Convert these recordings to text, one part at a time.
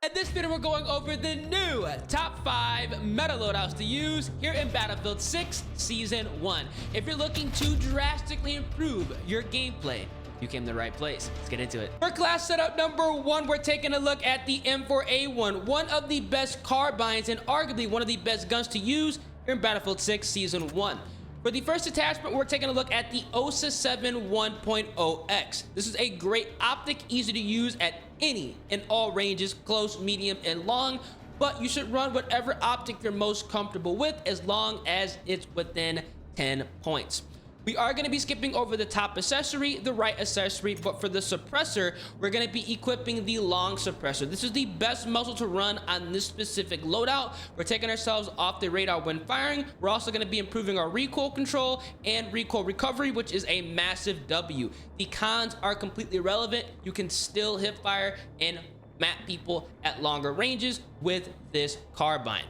In this video, we're going over the new top 5 meta loadouts to use here in Battlefield 6 Season 1. If you're looking to drastically improve your gameplay, you came to the right place. Let's get into it. For class setup number 1, we're taking a look at the M4A1, one of the best carbines and arguably one of the best guns to use here in Battlefield 6 Season 1. For the first attachment, we're taking a look at the OSA 7 1.0X. This is a great optic, easy to use at any and all ranges, close, medium, and long, but you should run whatever optic you're most comfortable with as long as it's within 10 points. We are going to be skipping over the top accessory, the right accessory, but for the suppressor, we're going to be equipping the long suppressor. This is the best muzzle to run on this specific loadout. We're taking ourselves off the radar when firing. We're also going to be improving our recoil control and recoil recovery, which is a massive W. The cons are completely irrelevant. You can still hip fire and map people at longer ranges with this carbine.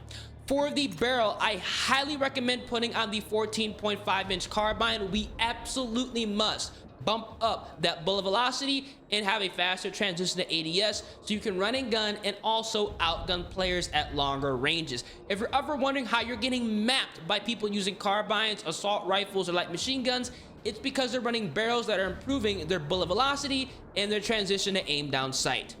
For the barrel, I highly recommend putting on the 14.5-inch carbine. We absolutely must bump up that bullet velocity and have a faster transition to ADS so you can run and gun and also outgun players at longer ranges. If you're ever wondering how you're getting mapped by people using carbines, assault rifles, or light machine guns, it's because they're running barrels that are improving their bullet velocity and their transition to aim down sight.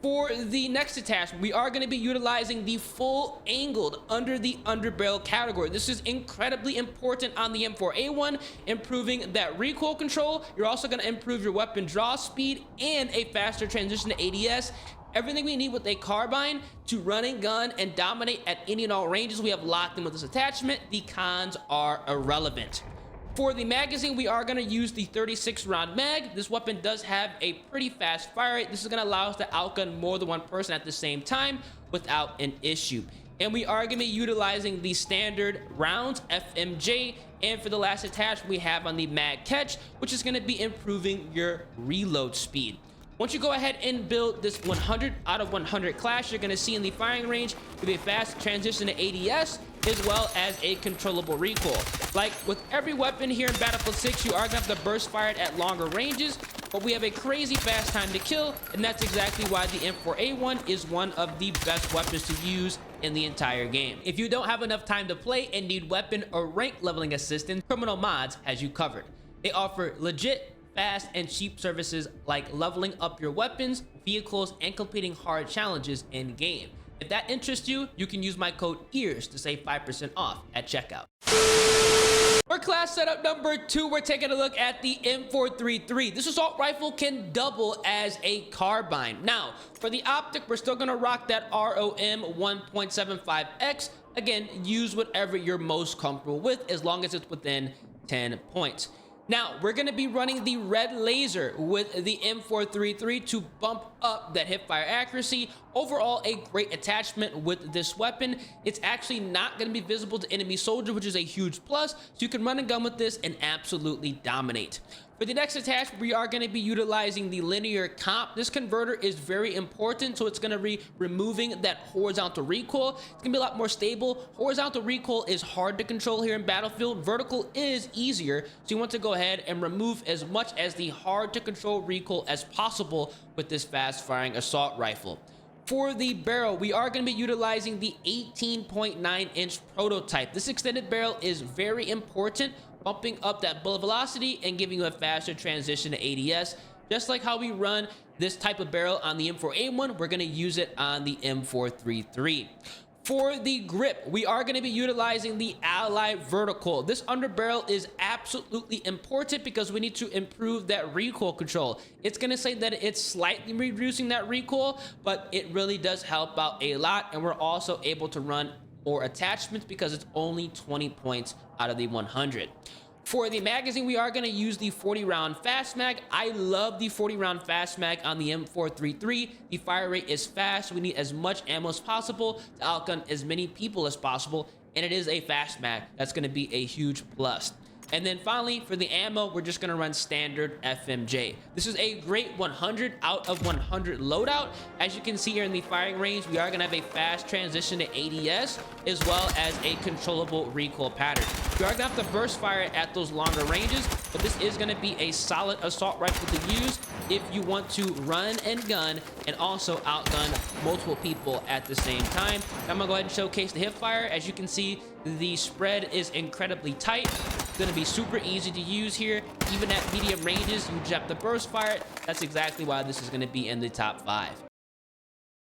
For the next attachment, we are going to be utilizing the full angled under the underbarrel category. This is incredibly important on the M4A1, improving that recoil control. You're also going to improve your weapon draw speed and a faster transition to ADS. Everything we need with a carbine to run and gun and dominate at any and all ranges, we have locked in with this attachment. The cons are irrelevant. For the magazine, we are going to use the 36-round mag. This weapon does have a pretty fast fire rate. This is going to allow us to outgun more than one person at the same time without an issue. And we are going to be utilizing the standard rounds, FMJ. And for the last attachment, we have on the mag catch, which is going to be improving your reload speed. Once you go ahead and build this 100 out of 100 class, you're going to see in the firing range with a fast transition to ADS, as well as a controllable recoil. Like with every weapon here in Battlefield 6, you are going to have to burst fire at longer ranges, but we have a crazy fast time to kill, and that's exactly why the M4A1 is one of the best weapons to use in the entire game. If you don't have enough time to play and need weapon or rank leveling assistance, Criminal Mods has you covered. They offer legit, fast, and cheap services like leveling up your weapons, vehicles, and completing hard challenges in game. If that interests you, you can use my code EARS to save 5% off at checkout. For class setup number 2, we're taking a look at the M433. This assault rifle can double as a carbine. Now, for the optic, we're still gonna rock that ROM 1.75X. Again, use whatever you're most comfortable with as long as it's within 10 points. Now, we're going to be running the red laser with the M433 to bump up that hipfire accuracy. Overall, a great attachment with this weapon. It's actually not going to be visible to enemy soldiers, which is a huge plus, so you can run and gun with this and absolutely dominate. For the next attachment, we are going to be utilizing the linear comp. This converter is very important, so it's going to be removing that horizontal recoil. It's going to be a lot more stable. Horizontal recoil is hard to control here in Battlefield. Vertical is easier, so you want to go ahead and remove as much as the hard to control recoil as possible with this fast firing assault rifle. For the barrel, we are going to be utilizing the 18.9-inch prototype. This extended barrel is very important, bumping up that bullet velocity and giving you a faster transition to ADS. Just like how we run this type of barrel on the M4A1, we're going to use it on the M433. For the grip, we are going to be utilizing the Ally Vertical. This underbarrel is absolutely important because we need to improve that recoil control. It's going to say that it's slightly reducing that recoil, but it really does help out a lot, and we're also able to run more attachments because it's only 20 points out of the 100. For the magazine, we are going to use the 40-round fast mag. I love the 40-round fast mag on the M433. The fire rate is fast. We need as much ammo as possible to outgun as many people as possible, and it is a fast mag. That's going to be a huge plus. And then finally, for the ammo, we're just gonna run standard FMJ. This is a great 100 out of 100 loadout. As you can see here in the firing range, we are gonna have a fast transition to ADS, as well as a controllable recoil pattern. We are gonna have to burst fire at those longer ranges, but this is gonna be a solid assault rifle to use if you want to run and gun and also outgun multiple people at the same time. I'm gonna go ahead and showcase the hip fire. As you can see, the spread is incredibly tight. It's gonna be super easy to use here. Even at medium ranges, you just have to burst fire it. That's exactly why this is gonna be in the top 5.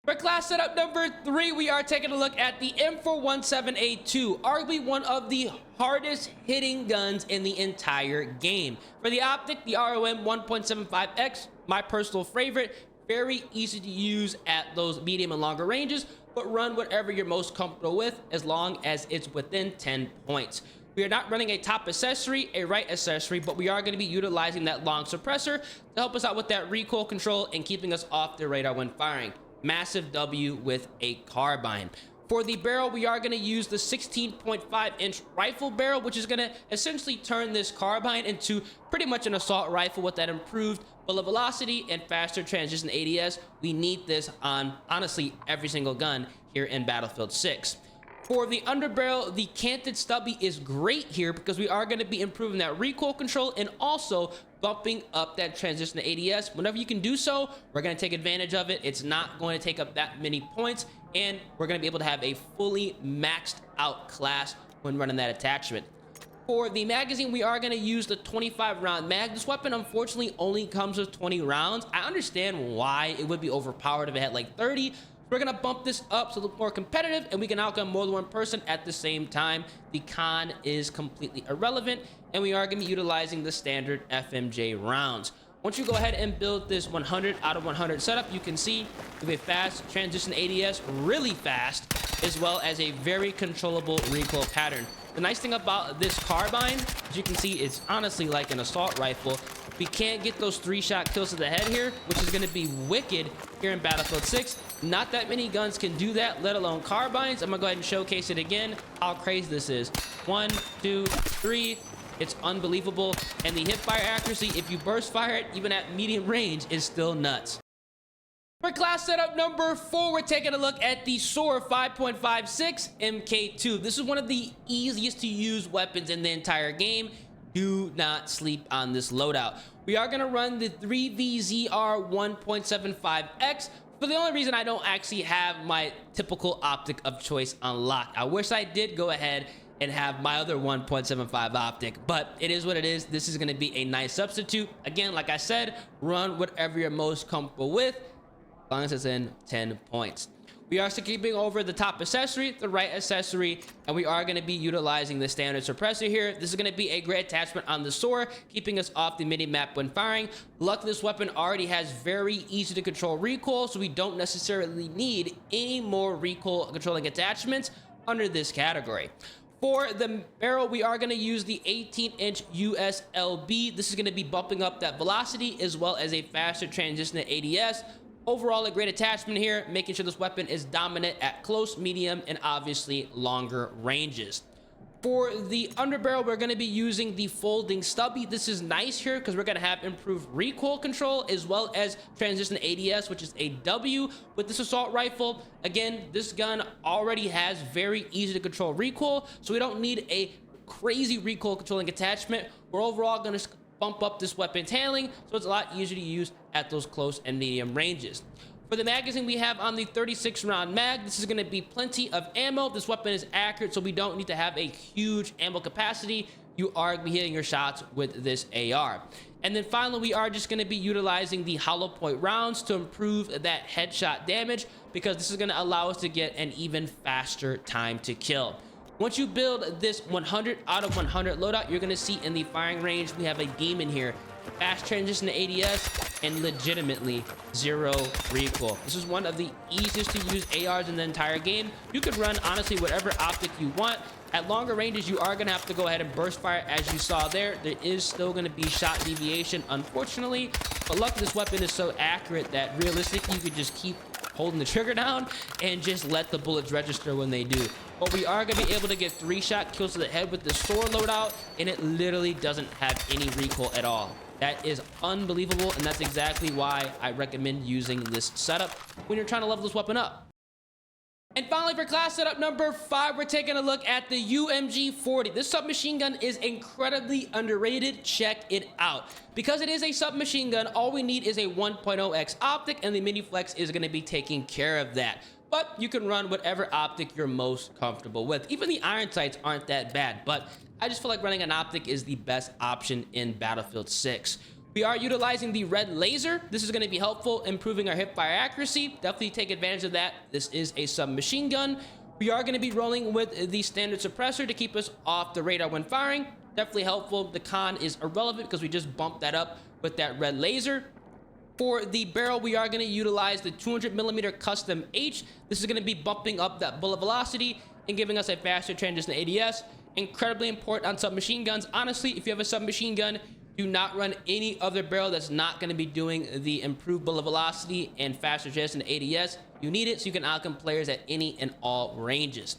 For class setup number 3, we are taking a look at the M417A2, arguably one of the hardest hitting guns in the entire game. For the optic, the ROM 1.75X, my personal favorite, very easy to use at those medium and longer ranges, but run whatever you're most comfortable with as long as it's within 10 points. We are not running a top accessory, a right accessory, but we are going to be utilizing that long suppressor to help us out with that recoil control and keeping us off the radar when firing. Massive W with a carbine. For the barrel, we are going to use the 16.5-inch rifle barrel, which is going to essentially turn this carbine into pretty much an assault rifle with that improved bullet velocity and faster transition ADS. We need this on, honestly, every single gun here in Battlefield 6. For the underbarrel, the canted stubby is great here because we are going to be improving that recoil control and also bumping up that transition to ADS. Whenever you can do so, we're going to take advantage of it. It's not going to take up that many points, and we're going to be able to have a fully maxed out class when running that attachment. For the magazine, we are going to use the 25-round mag. This weapon, unfortunately, only comes with 20 rounds. I understand why it would be overpowered if it had like 30. We're gonna bump this up so it's more competitive and we can outgun more than one person at the same time. The con is completely irrelevant, and we are gonna be utilizing the standard FMJ rounds. Once you go ahead and build this 100 out of 100 setup, you can see we have a fast transition ADS, really fast, as well as a very controllable recoil pattern. The nice thing about this carbine, as you can see, it's honestly like an assault rifle. We can't get those 3-shot kills to the head here, which is going to be wicked here in Battlefield 6. Not that many guns can do that, let alone carbines. I'm going to go ahead and showcase it again, how crazy this is. 1, 2, 3. It's unbelievable. And the hip fire accuracy, if you burst fire it, even at medium range, is still nuts. For class setup number 4, we're taking a look at the SOAR 5.56 MK2. This is one of the easiest to use weapons in the entire game. Do not sleep on this loadout. We are going to run the 3VZR 1.75X for the only reason I don't actually have my typical optic of choice unlocked. I wish I did go ahead and have my other 1.75 optic, but it is what it is. This is going to be a nice substitute. Again, like I said, run whatever you're most comfortable with, as long as it's in 10 points. We are still keeping over the top accessory, the right accessory, and we are going to be utilizing the standard suppressor here. This is going to be a great attachment on the SOAR, keeping us off the mini-map when firing. Luckily, this weapon already has very easy to control recoil, so we don't necessarily need any more recoil controlling attachments under this category. For the barrel, we are going to use the 18-inch USLB. This is going to be bumping up that velocity as well as a faster transition to ADS. Overall, a great attachment here, making sure this weapon is dominant at close, medium, and obviously longer ranges. For the underbarrel, we're going to be using the folding stubby. This is nice here because we're going to have improved recoil control as well as transition ADS, which is a W with this assault rifle. Again, this gun already has very easy to control recoil, so we don't need a crazy recoil controlling attachment. We're overall going to bump up this weapon's handling, so it's a lot easier to use at those close and medium ranges. For the magazine, we have on the 36-round mag. This is going to be plenty of ammo. This weapon is accurate, so we don't need to have a huge ammo capacity. You are going to be hitting your shots with this AR. And then finally, we are just going to be utilizing the hollow point rounds to improve that headshot damage, because this is going to allow us to get an even faster time to kill. Once you build this 100 out of 100 loadout, you're going to see in the firing range, we have a demon here. Fast transition to ADS and legitimately zero recoil. This is one of the easiest to use ARs in the entire game. You could run, honestly, whatever optic you want. At longer ranges, you are going to have to go ahead and burst fire, as you saw there. There is still going to be shot deviation, unfortunately. But luckily, this weapon is so accurate that realistically, you could just keep holding the trigger down and just let the bullets register when they do. But we are going to be able to get 3-shot kills to the head with the sword loadout, and it literally doesn't have any recoil at all. That is unbelievable, and that's exactly why I recommend using this setup when you're trying to level this weapon up. And finally, for class setup number 5, we're taking a look at the UMG-40. This submachine gun is incredibly underrated. Check it out. Because it is a submachine gun, all we need is a 1.0x optic, and the mini flex is going to be taking care of that. But you can run whatever optic you're most comfortable with. Even the iron sights aren't that bad, but I just feel like running an optic is the best option in Battlefield 6. We are utilizing the red laser. This is going to be helpful, improving our hip fire accuracy. Definitely take advantage of that. This is a submachine gun. We are going to be rolling with the standard suppressor to keep us off the radar when firing. Definitely helpful. The con is irrelevant because we just bumped that up with that red laser. For the barrel, we are going to utilize the 200mm custom H. This is going to be bumping up that bullet velocity and giving us a faster transition to ADS. Incredibly important on submachine guns. Honestly, if you have a submachine gun, do not run any other barrel that's not going to be doing the improved bullet velocity and faster transition to ADS. You need it so you can outcome players at any and all ranges.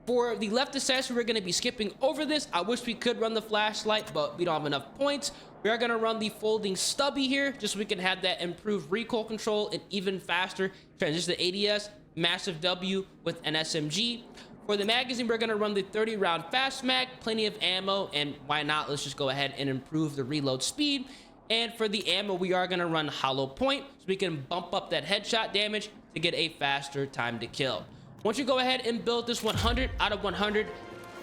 For the left accessory, we're going to be skipping over this. I wish we could run the flashlight, but we don't have enough points. We are going to run the folding stubby here, just so we can have that improved recoil control and even faster transition to ADS. Massive W with an SMG. For the magazine, we're going to run the 30-round fast mag, plenty of ammo, and why not? Let's just go ahead and improve the reload speed. And for the ammo, we are going to run hollow point, so we can bump up that headshot damage to get a faster time to kill. Once you go ahead and build this 100 out of 100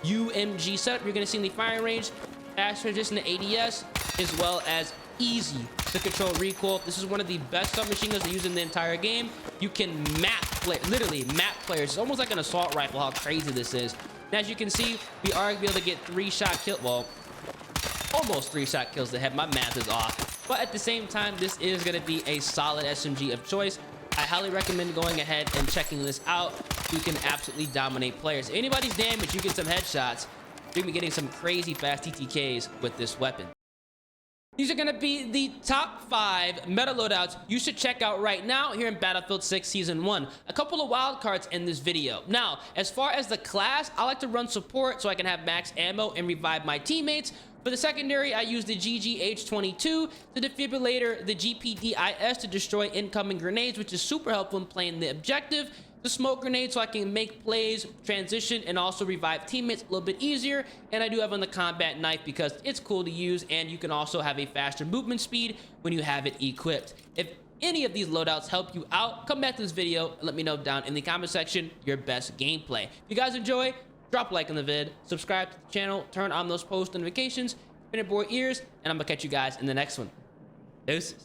UMG setup, you're going to see in the firing range, fast transition to ADS, as well as easy to control recoil. This is one of the best submachine guns to use in the entire game. You can literally map players. It's almost like an assault rifle, how crazy this is. And as you can see, we are going to be able to get 3-shot kill. Well, almost 3-shot kills to the head. My math is off. But at the same time, this is going to be a solid SMG of choice. I highly recommend going ahead and checking this out. You can absolutely dominate players. If anybody's damaged, you get some headshots. You're going to be getting some crazy fast TTKs with this weapon. These are going to be the top 5 meta loadouts you should check out right now here in Battlefield 6 Season 1. A couple of wild cards in this video. Now, as far as the class, I like to run support so I can have max ammo and revive my teammates. For the secondary, I use the GGH-22, the defibrillator, the GPDIS to destroy incoming grenades, which is super helpful in playing the objective. The smoke grenade so I can make plays, transition, and also revive teammates a little bit easier. And I do have on the combat knife because it's cool to use, and you can also have a faster movement speed when you have it equipped. If any of these loadouts help you out, come back to this video and let me know down in the comment section your best gameplay. If you guys enjoy, drop a like on the vid, subscribe to the channel, turn on those post notifications, spin your boy ears, and I'm gonna catch you guys in the next one. Deuces.